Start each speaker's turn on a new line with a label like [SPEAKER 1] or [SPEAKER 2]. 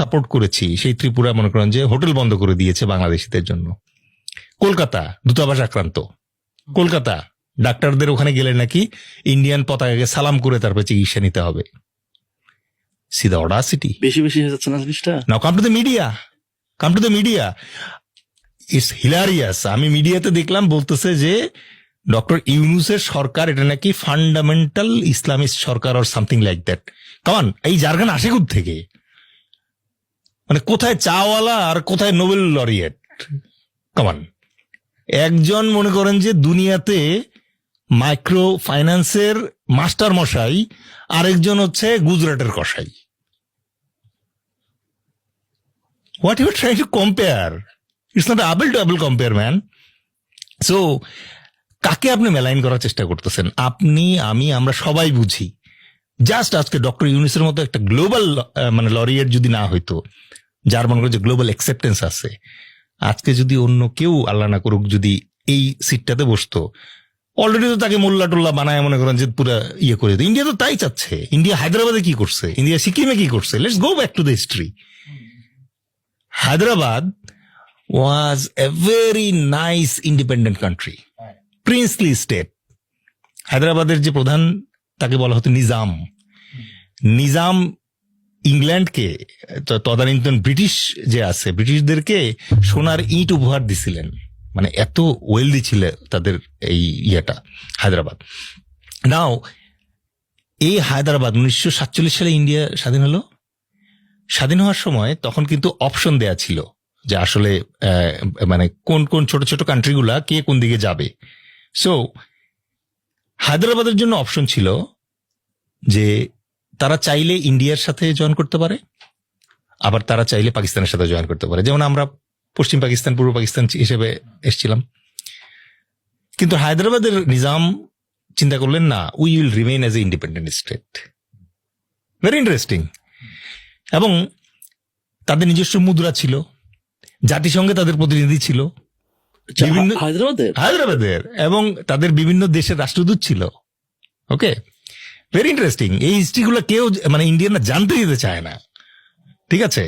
[SPEAKER 1] Support করেছি সেই ত্রিপুরা মনে করেন যে হোটেল বন্ধ করে দিয়েছে বাংলাদেশিদের জন্য। কলকাতা দূতাবাস আক্রান্ত, কলকাতা ডাক্তারদের ওখানে গেলে নাকি ইন্ডিয়ান পতাকাকে সালাম করে তারপর চিকিৎসা নিতে হবে। See the audacity.
[SPEAKER 2] বেশি বেশি হয়ে যাচ্ছে না জিনিসটা।
[SPEAKER 1] Now come to the media, come to the media, it's hilarious. আমি মিডিয়াতে দেখলাম বলতেছে যে ডক্টর ইউনূসের সরকার এটা নাকি fundamental Islamist Sarkar or something like that. কারণ এই জার্গান আসে থেকে, মানে কোথায় চাওয়ালা আর কোথায় নোবেল লরিয়েট। কামান একজন মনে করেন যে দুনিয়াতে মাইক্রো ফাইন্যান্সের মাস্টার মশাই, আরেকজন হচ্ছে গুজরাটের কসাই। What you are trying to compare? It's not apple to apple compare man. So কাকে আপনি মেলাইন করার চেষ্টা করতেছেন? আপনি, আমি, আমরা সবাই বুঝি। জাস্ট আজকে ডক্টর ইউনূসের মতো একটা গ্লোবাল মানে লরিয়েট যদি না হইতো, যার মনে করে যে গ্লোবাল অ্যাকসেপ্টেন্স আছে, আজকে যদি অন্য কেউ আল্লাহ না করুক যদি এই সিটটাতে বসতো, অলরেডি তো তাকে মোল্লা টোল্লা বানায় মনে করেন যে পুরো ইয়ে করে দিত। ইন্ডিয়া তো তাই চাচ্ছে। ইন্ডিয়া হায়দ্রাবাদে কি করছে, ইন্ডিয়া সিকিমে কি করছে? Let's go back to the history. Hyderabad was a very nice independent country, princely state. হায়দ্রাবাদের যে প্রধান তাকে বলা হতো নিজাম। নিজাম ইংল্যান্ডকে, তদানীন্তন ব্রিটিশ যে আছে, ব্রিটিশদেরকে সোনার ইট উপহার দিছিলেন। মানে এত ওয়েলদি ছিল তাদের এই ইয়েটা হায়দ্রাবাদ। নাও এই হায়দ্রাবাদ 1947 সালে ইন্ডিয়া স্বাধীন হলো। স্বাধীন হওয়ার সময় তখন কিন্তু অপশন দেয়া ছিল যে আসলে মানে কোন কোন ছোট ছোট কান্ট্রিগুলা কে কোন দিকে যাবে। সো হায়দ্রাবাদের জন্য অপশন ছিল যে তারা চাইলে ইন্ডিয়ার সাথে জয়েন করতে পারে, আবার তারা চাইলে পাকিস্তানের সাথে জয়েন করতে পারে। যেমন আমরা পশ্চিম পাকিস্তান, পূর্ব পাকিস্তান হিসেবে এসেছিলাম। কিন্তু হায়দ্রাবাদের নিজাম চিন্তা করলেন না, we will remain as a independent state. Very interesting. এবং তাদের নিজস্ব মুদ্রা ছিল, জাতিসংঘে তাদের প্রতিনিধি ছিল হায়দ্রাবাদের, এবং তাদের বিভিন্ন দেশের রাষ্ট্রদূত ছিল। ওকে, ভেরি ইন্টারেস্টিং। এই হিস্ট্রিগুলো কেউ মানে ইন্ডিয়ানরা জানতে দিতে চায় না। ঠিক আছে।